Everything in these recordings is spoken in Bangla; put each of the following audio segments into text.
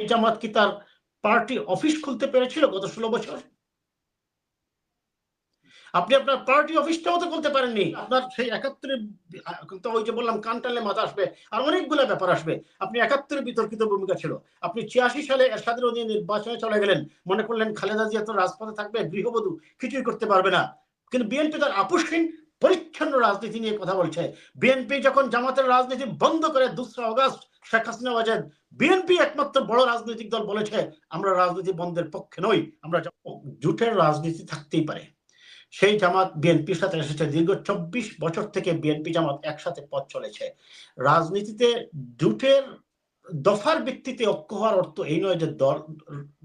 এই জামাত কি তার পার্টি অফিস খুলতে পেরেছিল গত 16 বছর? আপনি আপনার পার্টি অফিসটাও তো খুলতে পারেননি। আপনার সেই ৭১ তো ওই যে বললাম কান টানলে মাথা আসবে আর অনেকগুলো ব্যাপার আসবে। আপনি ৭১ বিতর্কিত ভূমিকা ছিল। আপনি ৮৬ সালে এরশাদের অধীনে নির্বাচনে চলে গেলেন। মনে করলেন খালেদা জিয়া তো রাজপথে থাকবে, গৃহবধূ কিছুই করতে পারবে না। কিন্তু বিএনপি তার আপোষহীন পরিচ্ছন্ন রাজনীতি নিয়ে কথা বলছে। বিএনপি যখন জামাতের রাজনীতি বন্ধ করে ২রা আগস্ট শেখ হাসিনা ওয়াজেদ, বিএনপি একমাত্র বড় রাজনৈতিক দল বলেছে আমরা রাজনীতি বন্ধের পক্ষে নই, আমরা জোটের রাজনীতি থাকতেই পারে। সেই জামাত বিএনপির সাথে এসেছে। দীর্ঘ ২৪ বছর থেকে বিএনপি জামাত একসাথে পথ চলেছে। রাজনীতিতে জোটের দফার ভিত্তিতে ঐক্য হওয়ার অর্থ এই নয় যে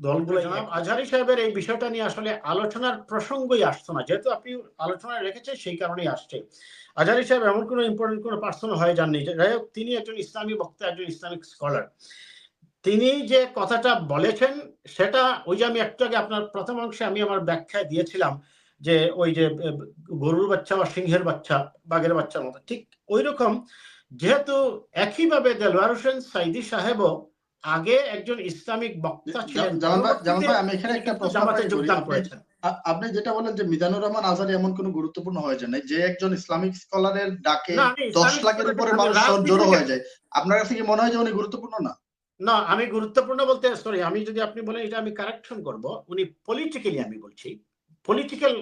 দলগুলো। জনাব আজহারী সাহেবের এই বিষয়টা নিয়ে আসলে আলোচনার প্রসঙ্গই আসতো না, যেহেতু আপনি আলোচনায় রেখেছেন সেই কারণেই আসছে। আজহারী সাহেব এমন কোনো ইম্পর্টেন্ট কোনো পার্সন হয়ে যাননি, যাই হোক তিনি একজন ইসলামী বক্তা, একজন ইসলামিক স্কলার। তিনি যে কথাটা বলেছেন সেটা ওই যে আমি একটু আগে আপনার প্রথম অংশে আমি আমার ব্যাখ্যায় দিয়েছিলাম যে ওই যে গরুর বাচ্চা বা সিংহের বাচ্চা বাঘের বাচ্চার মতো, ঠিক ওই রকম। যেহেতু একইভাবে দেলোয়ার হোসেন সাইদি সাহেবও আগে একজন ইসলামিক বক্তা ছিলেন, জামান ভাই আমি এখানে একটা প্রশ্ন জামাতে যোগদান করেছেন। আপনি যেটা বলেন যে মিজানুর রহমান আজহারী এমন কোন গুরুত্বপূর্ণ হয়ে যায় না, যে একজন ইসলামিক স্কলারের ডাকে ১০ লাখের উপরে মানুষ জড়ো হয়ে যায়, আপনার কাছে কি মনে হয় যে উনি গুরুত্বপূর্ণ না? না, আমি গুরুত্বপূর্ণ বলতে সরি, আমি যদি আপনি বলেন এটা আমি কারেকশন করব। উনি পলিটিক্যালি, আমি বলছি পলিটিক্যাল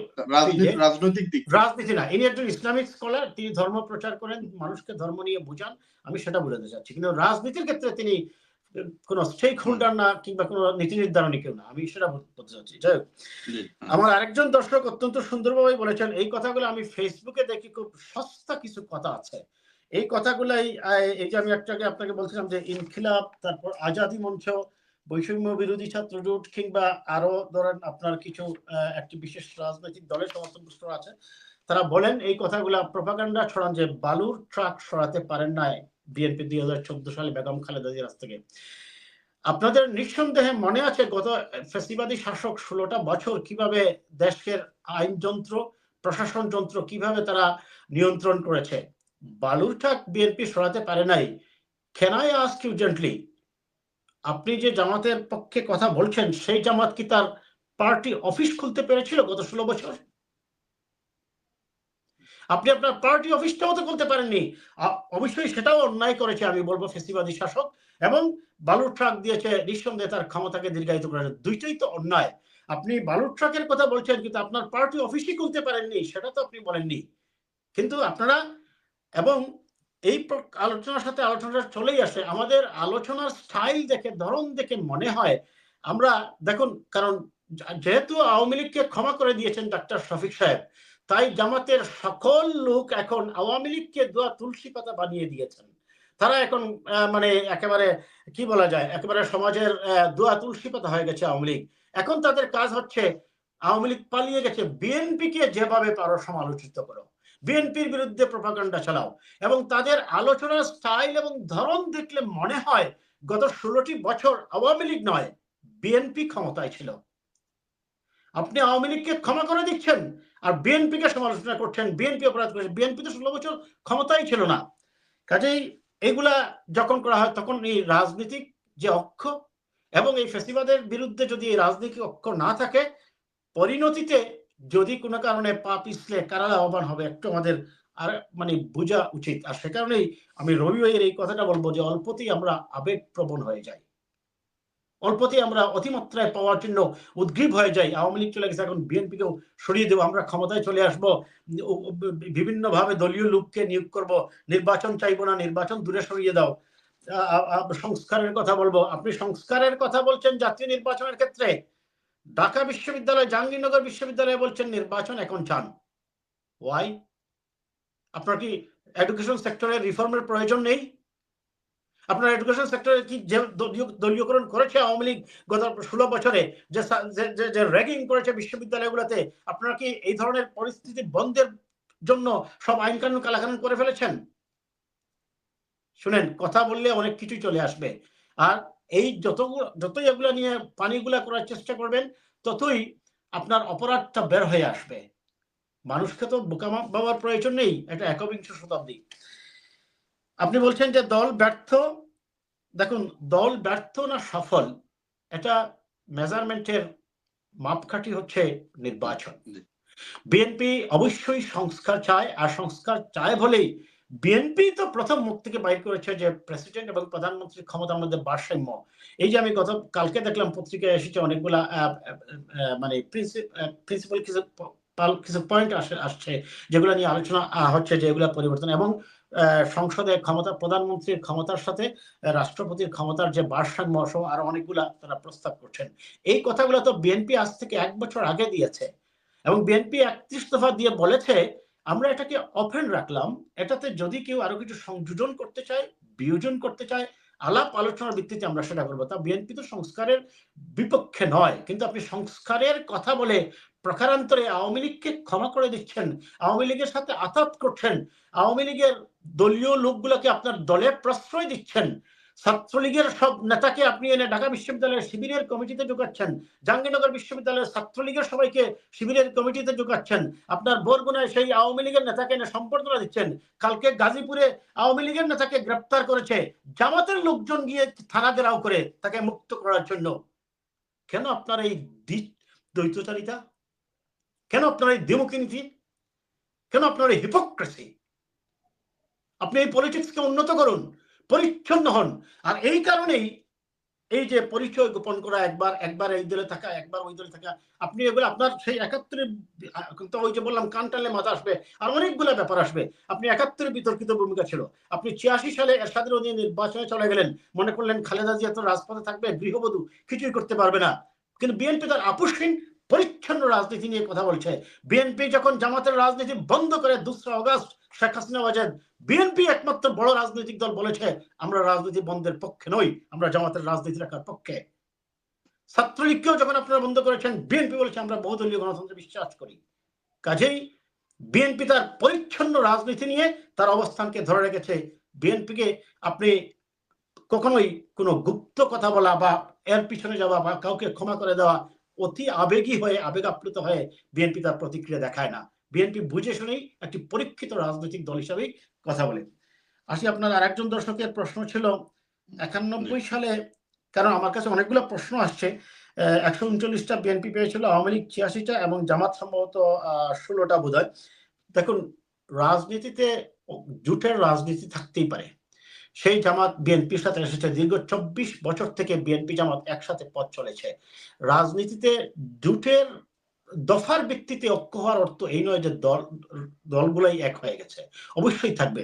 রাজনৈতিক দিক, রাজনীতি না। ইনি একজন ইসলামিক স্কলার, তিনি ধর্ম প্রচার করেন, মানুষকে ধর্ম নিয়ে বুঝান, আমি সেটা বোঝাতে চাচ্ছি। কিন্তু রাজনীতির ক্ষেত্রে তিনি কোন স্টেক হোল্ডার না কিংবা কোন নীতি নির্ধারণী কেউ না, আমি সেটা বলতে চাচ্ছি। যাই হোক, আমার আরেকজন দর্শক অত্যন্ত সুন্দরভাবে বলেছেন এই কথাগুলো আমি ফেসবুকে দেখি, খুব সস্তা কিছু কথা আছে এই কথাগুলাই। এই যে আমি একটু আগে আপনাকে বলছিলাম যে ইনকিলাব, তারপর আজাদি মঞ্চ, বৈষম্য বিরোধী ছাত্র জোট কিংবা আরো ধরেন আপনার কিছু একটি বিশেষ রাজনৈতিক দলের সমর্থন আছে, তারা বলেন এই কথাগুলা প্রপাগান্ডা ছড়ান যে বালুর ট্রাক সরাতে পারেন না বিএনপি ২০১৪ সালে বেগম খালেদা জিয়ার কাছ থেকে। আপনাদের নিঃসন্দেহে মনে আছে গত ফ্যাসিবাদী শাসক ১৬টা বছর কিভাবে দেশের আইনযন্ত্র, প্রশাসন যন্ত্র কিভাবে তারা নিয়ন্ত্রণ করেছে। বালুর ট্রাক বিএনপি সরাতে পারে নাই। Can I ask you gently, আপনি যে জামাতের পক্ষে কথা বলছেন সেই জামাত কি তার পার্টি অফিস খুলতে পেরেছিল গত 16 বছর? আপনি আপনার পার্টি অফিসটাও তো খুলতে পারেননি। অবশ্যই সেটাও অন্যায় করেছে আমি বলবো ফ্যাসিবাদী শাসক, এবং বালুর ট্রাক দিয়েছে নিঃসন্দেহে তার ক্ষমতাকে দীর্ঘায়িত করেছে। দুইটাই তো অন্যায়। আপনি বালুর ট্রাকের কথা বলছেন কিন্তু আপনার পার্টি অফিসই খুলতে পারেননি, সেটা তো আপনি বলেননি। কিন্তু আপনারা, এবং এই আলোচনার সাথে আলোচনাটা চলেই আসে, আমাদের আলোচনার স্টাইল দেখে, ধরন দেখে মনে হয় আমরা, দেখুন, কারণ যেহেতু আওয়ামী লীগকে ক্ষমা করে দিয়েছেন ডাক্তার শফিক সাহেব, তাই জামাতের সকল লোক এখন আওয়ামী লীগকে দোয়া তুলসী পাতা বানিয়ে দিয়েছেন। তারা এখন মানে একেবারে কি বলা যায়, একেবারে সমাজের দোয়া তুলসী পাতা হয়ে গেছে আওয়ামী লীগ। এখন তাদের কাজ হচ্ছে আওয়ামী লীগ পালিয়ে গেছে, বিএনপিকে যেভাবে পারো সমালোচিত করো, বিএনপির বিরুদ্ধে প্রপাগান্ডা চালাও, এবং তাদের আলোচনার স্টাইল এবং ধরন দেখলে মনে হয় গত 16টি বছর আওয়ামী লীগ নয় বিএনপি ক্ষমতায় ছিল। আপনি আওয়ামী লীগকে ক্ষমা করে দিচ্ছেন আর বিএনপিকে সমালোচনা করছেন, বিএনপি অপরাধ করেছে। বিএনপি তো 16 বছর ক্ষমতায় ছিল না। কাজেই এগুলা যখন করা হয় তখন এই রাজনীতিক যে অক্ষ এবং এই ফ্যাসিবাদের বিরুদ্ধে যদি এই রাজনৈতিক অক্ষ না থাকে, পরিণতিতে যদি কোনো কারণে পা পিছলে কারা লাভবান হবে একটু আমাদের আর মানে বোঝা উচিত। আর সে কারণেই আমি রবি ভাইয়ের এই কথাটা বলবো যে অল্পতেই আমরা আবেগপ্রবণ হয়ে যাই, অল্পতেই আমরা অতিমাত্রায় পাওয়ার জন্য উদ্গ্রীব হয়ে যাই। আওয়ামী লীগ চলে গেছে, এখন বিএনপিকেও সরিয়ে দেবো, আমরা ক্ষমতায় চলে আসবো, বিভিন্নভাবে দলীয় লোককে নিয়োগ করব, নির্বাচন চাইবো না, নির্বাচন দূরে সরিয়ে দাও, সংস্কারের কথা বলবো। আপনি সংস্কারের কথা বলছেন জাতীয় নির্বাচনের ক্ষেত্রে, ঢাকা বিশ্ববিদ্যালয়, জাহাঙ্গীরনগর বিশ্ববিদ্যালয়ে বলছেন নির্বাচন এখন চান। ওয়াই? আপনার কি এডুকেশন সেক্টরের রিফর্মের প্রয়োজন নেই? আপনার এডুকেশন সেক্টরে কি যে দলীয়করণ করেছে আওয়ামী লীগ গত 16 বছরে, যে র্যাগিং করেছে বিশ্ববিদ্যালয়গুলোতে, আপনারা কি এই ধরনের পরিস্থিতি বন্ধের জন্য সব আইন কানুন কালাকানুন করে ফেলেছেন? শুনেন, কথা বললে অনেক কিছুই চলে আসবে, আর এই যতই এগুলা নিয়ে পানিগুলা করার চেষ্টা করবেন ততই আপনার অপরাধটা বের হয়ে আসবে। মানুষকে তো বোকা বাবার প্রয়োজন নেই, এটা একবিংশ শতাব্দী। আপনি বলছেন যে দল ব্যর্থ, দেখুন, দল ব্যর্থ না সফল এটা মেজারমেন্টের মাপকাঠি হচ্ছে নির্বাচন। বিএনপি অবশ্যই সংস্কার চায়, আর সংস্কার চায় বলেই বিএনপি তো প্রথম মুখ থেকে বাইর করেছে যে প্রেসিডেন্ট এবং প্রধানমন্ত্রীর ক্ষমতার মধ্যে ভারসাম্য। এই যে আমি কালকে দেখলাম পত্রিকায় এসেছে অনেকগুলা মানে প্রিন্সিপাল কিছু পয়েন্ট আসছে যেগুলো নিয়ে আলোচনা হচ্ছে, যে এগুলা পরিবর্তন এবং সংসদে ক্ষমতা, প্রধানমন্ত্রীর ক্ষমতার সাথে রাষ্ট্রপতির ক্ষমতার যে ভারসাম্য সহ আরো অনেকগুলা তারা প্রস্তাব করছেন। এই কথাগুলো তো বিএনপি আজ থেকে 1 বছর আগে দিয়েছে এবং বিএনপি 31 দফা দিয়ে বলেছে আমরা এটাকে ওপেন রাখলাম, এটাতে যদি কেউ আরো কিছু সংযোজন করতে চায়, বিয়োজন করতে চায়, আলাপ আলোচনার ভিত্তিতে আমরা সেটা করবো। তা বিএনপি তো সংস্কারের বিপক্ষে নয়, কিন্তু আপনি সংস্কারের কথা বলে প্রকারান্তরে আওয়ামী লীগকে ক্ষমা করে দিচ্ছেন, আওয়ামী লীগের সাথে আতাত করছেন, আওয়ামী লীগের দলীয় লোকগুলোকে আপনার দলে প্রশ্রয় দিচ্ছেন, ছাত্রলীগের সব নেতাকে আপনি এনে ঢাকা বিশ্ববিদ্যালয়ের শিবিরের কমিটিতে ঢুকাচ্ছেন, জাহাঙ্গীরনগর বিশ্ববিদ্যালয়ের ছাত্রলীগের সবাইকে শিবিরের কমিটিতে ঢুকাচ্ছেন, আপনার বরগুনায় সেই আওয়ামী লীগের নেতাকে এনে সম্বর্ধনা দিচ্ছেন, কালকে গাজীপুরে আওয়ামী লীগের নেতাকে গ্রেপ্তার করেছে জামাতের লোকজন গিয়ে থানা ঘেরাও করে তাকে মুক্ত করার জন্য। কেন আপনার এই দ্বৈতচারিতা? কেন আপনার এই দ্বিমুখী নীতি? কেন আপনার এই হিপোক্রেসি? আপনি এই পলিটিক্সকে উন্নত করুন, পরিচ্ছন্ন হন। আর এই কারণেই এই যে পরিচয় গোপন করা, একবার এই দলে থাকা, একবার ওই দলে থাকা, আপনি এগুলো আপনার সেই 71-এর, ওই যে বললাম কান টানলে মাথা আসবে, আর অনেকগুলো ব্যাপার আসবে। আপনি 71-এর বিতর্কিত ভূমিকা ছিল, আপনি 86 সালে এরশাদের অধীনে নির্বাচনে চলে গেলেন, মনে করলেন খালেদা জিয়া তো রাজপথে থাকবে, গৃহবধূ, কিছুই করতে পারবে না। কিন্তু বিএনপি তার আপোষহীন পরিচ্ছন্ন রাজনীতি নিয়ে কথা বলছে। বিএনপি যখন জামাতের রাজনীতি বন্ধ করে 2রা আগস্ট শেখ হাসিনা বাজেন, বিএনপি একমাত্র বড় রাজনৈতিক দল বলেছে আমরা রাজনীতি বন্ধের পক্ষে নই, আমরা জামাতের রাজনীতি রাখার পক্ষে। ছাত্রলীগকেও যখন আপনারা বন্ধ করেছেন, বিএনপি বলেছে আমরা বহুদলীয় গণতন্ত্রে বিশ্বাস করি। কাজেই বিএনপি তার পরিচ্ছন্ন রাজনীতি নিয়ে তার অবস্থানকে ধরে রেখেছে। বিএনপিকে আপনি কখনোই কোনো গুপ্ত কথা বলা বা এর পিছনে যাওয়া বা কাউকে ক্ষমা করে দেওয়া, অতি আবেগী হয়ে, আবেগ আপ্লুত হয়ে বিএনপি তার প্রতিক্রিয়া দেখায় না। বিএনপি বুঝে শুনেই একটি পরীক্ষিত রাজনৈতিক দল হিসাবেই কথা বলে। আসি আপনার আরেকজন দর্শকের প্রশ্ন ছিল 91 সালে, কারণ আমার কাছে অনেকগুলো প্রশ্ন আসছে। 139টা বিএনপি পেয়েছিল, আওয়ামী লীগ 86টা এবং জামাত সম্ভবত 16টা বোধহয়। দেখুন, রাজনীতিতে জোটের রাজনীতি থাকতেই পারে। সেই জামাত বিএনপির সাথে এসেছে, দীর্ঘ 24 বছর থেকে বিএনপি জামাত একসাথে পথ চলেছে। রাজনীতিতে জোটের দফার ভিত্তিতে ঐক্য হওয়ার অর্থ এই নয় যে দলগুলাই এক হয়ে গেছে, অবশ্যই থাকবে।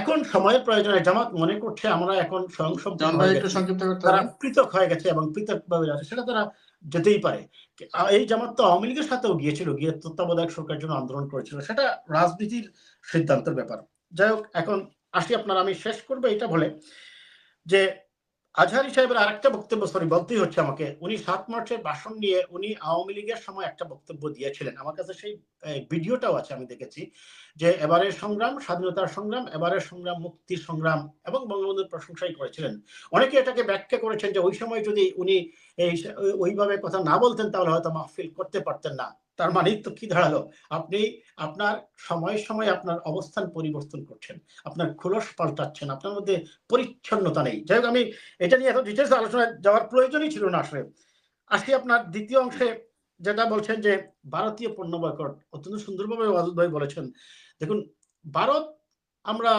এখন সময়ের প্রয়োজনে জামাত মনে করছে আমরা এখন স্বয়ংসম্পূর্ণ হয়ে গেছি, তারা পৃথক হয়ে গেছে এবং পৃথকভাবে যাচ্ছে, সেটা তারা যেতেই পারে। এই জামাত তো আওয়ামী লীগের সাথেও গিয়েছিল, গিয়ে তত্ত্বাবধায়ক সরকারের জন্য আন্দোলন করেছিল, সেটা রাজনীতির সিদ্ধান্তের ব্যাপার। যাই হোক, এখন আসি আপনার, আমি শেষ করবো এটা বলে যে আজহারী সাহেবের আরেকটা বক্তব্য, বলতেই হচ্ছে আমাকে, উনি 7 মার্চের ভাষণ নিয়ে উনি আওয়ামী লীগের সময় একটা বক্তব্য দিয়েছিলেন, আমার কাছে সেই ভিডিওটাও আছে, আমি দেখেছি, যে এবারের সংগ্রাম স্বাধীনতার সংগ্রাম, এবারের সংগ্রাম মুক্তির সংগ্রাম, এবং বঙ্গবন্ধুর প্রশংসাই করেছিলেন। অনেকে এটাকে ব্যাখ্যা করেছেন যে ওই সময় যদি উনি ওইভাবে কথা না বলতেন তাহলে হয়তো মাহফিল করতে পারতেন না। তার মানে তো কি দাঁড়ালো, আপনি আপনার সময়ে সময়ে আপনার অবস্থান পরিবর্তন করছেন, আপনার খোলস পাল্টাচ্ছেন, আপনার মধ্যে পরিচ্ছন্নতা নেই। যাই হোক, আমি এটা নিয়ে এত ডিটেলস আলোচনায় যাওয়ার প্রয়োজনই ছিল না আসলে। আসি আপনার দ্বিতীয় অংশে, যেটা বলছেন যে ভারতীয় পণ্য বয়কট, অত্যন্ত সুন্দরভাবে ওয়াজুদ ভাই বলেছেন। দেখুন, ভারত, আমরা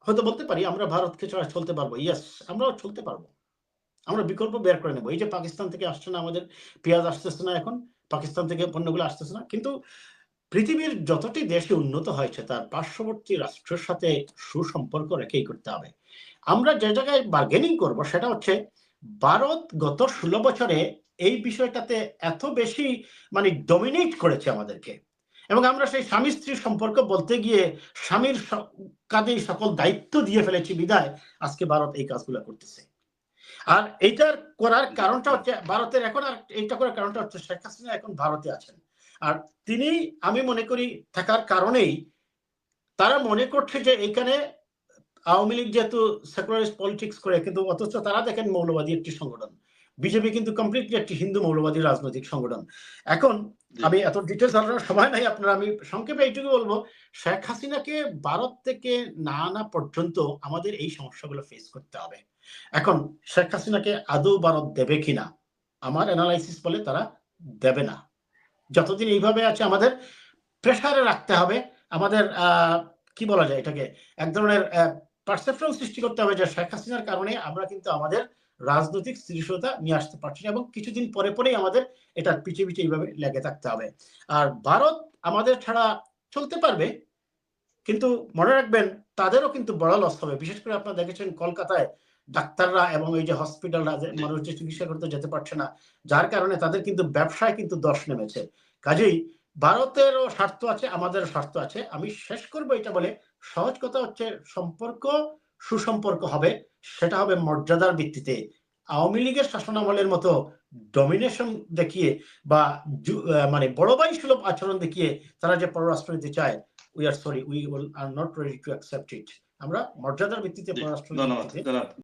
হয়তো বলতে পারি আমরা ভারতকে ছাড়া চলতে পারবো, ইয়েস, আমরাও চলতে পারবো, আমরা বিকল্প বের করে নেবো। এই যে পাকিস্তান থেকে আসছে না, আমাদের পেঁয়াজ আসতেছে না, এখন পাকিস্তান থেকে পণ্যগুলো আসতেছে না, কিন্তু পৃথিবীর যতটি দেশে উন্নত হয়েছে তার পার্শ্ববর্তী রাষ্ট্রের সাথে সুসম্পর্ক রেখেই করতে হবে। আমরা যে জায়গায় বার্গেনিং করব সেটা হচ্ছে, ভারত গত 16 বছরে এই বিষয়টাতে এত বেশি মানে ডমিনেট করেছে আমাদেরকে, এবং আমরা সেই স্বামী স্ত্রীর সম্পর্ক বলতে গিয়ে স্বামীর কাঁধেই সকল দায়িত্ব দিয়ে ফেলেছি বিদায় আজকে ভারত এই কাজগুলো করতেছে। আর এইটার করার কারণটা হচ্ছে, ভারতের এখন আর এইটা করার কারণটা হচ্ছে শেখ হাসিনা এখন ভারতে আছেন, আর তিনি, আমি মনে করি, থাকার কারণেই তারা মনে করছে যে এখানে আওয়ামী লীগ যেহেতু সেকুলারিস্ট পলিটিক্স করে, কিন্তু অথচ তারা দেখেন মৌলবাদী একটি সংগঠন, বিজেপি কিন্তু কমপ্লিটলি একটি হিন্দু মৌলবাদী রাজনৈতিক সংগঠন। এখন আমি এত ডিটেলস আলোচনার সময় নাই আপনারা, আমি সংক্ষেপে এইটুকু বলবো, শেখ হাসিনাকে ভারত থেকে না আনা পর্যন্ত আমাদের এই সমস্যাগুলো ফেস করতে হবে। এখন শেখ হাসিনাকে আদৌ ভারত দেবে কিনা, আমার অ্যানালাইসিস বলে তারা দেবে না। যতদিন এইভাবে আছে আমাদের প্রেসারে রাখতে হবে, আমাদের কি বলা যায় এটাকে, এক ধরনের পারসেপশন সৃষ্টি করতে হবে যে শেখ হাসিনার কারণে আমরা কিন্তু আমাদের রাজনৈতিক স্থিতিশীলতা নিয়ে আসতে পারছি না, এবং কিছুদিন পরে পরেই আমাদের এটার পিছিয়ে পিছিয়ে এইভাবে লেগে থাকতে হবে। আর ভারত আমাদের ছাড়া চলতে পারবে, কিন্তু মনে রাখবেন তাদেরও কিন্তু বড় লস হবে। বিশেষ করে আপনারা দেখেছেন কলকাতায় ডাক্তাররা এবং এই যে হসপিটালরা মানুষ যে চিকিৎসা করতে যেতে পারছে না, যার কারণে তাদের কিন্তু ব্যবসায় কিন্তু ধস নেমেছে। কাজেই ভারতেরও স্বার্থ আছে, আমাদেরও স্বার্থ আছে। আমি শেষ করবো এটা বলে, সহজ কথা হচ্ছে সম্পর্ক সুসম্পর্ক হবে, সেটা হবে মর্যাদার ভিত্তিতে। আওয়ামী লীগের শাসনামলের মতো ডমিনেশন দেখিয়ে বা মানে বড় ভাই সুলভ আচরণ দেখিয়ে তারা যে পররাষ্ট্রনীতি চায়, we are sorry, we are not ready to accept it. আমরা মর্যাদার ভিত্তিতে পররাষ্ট্রনীতি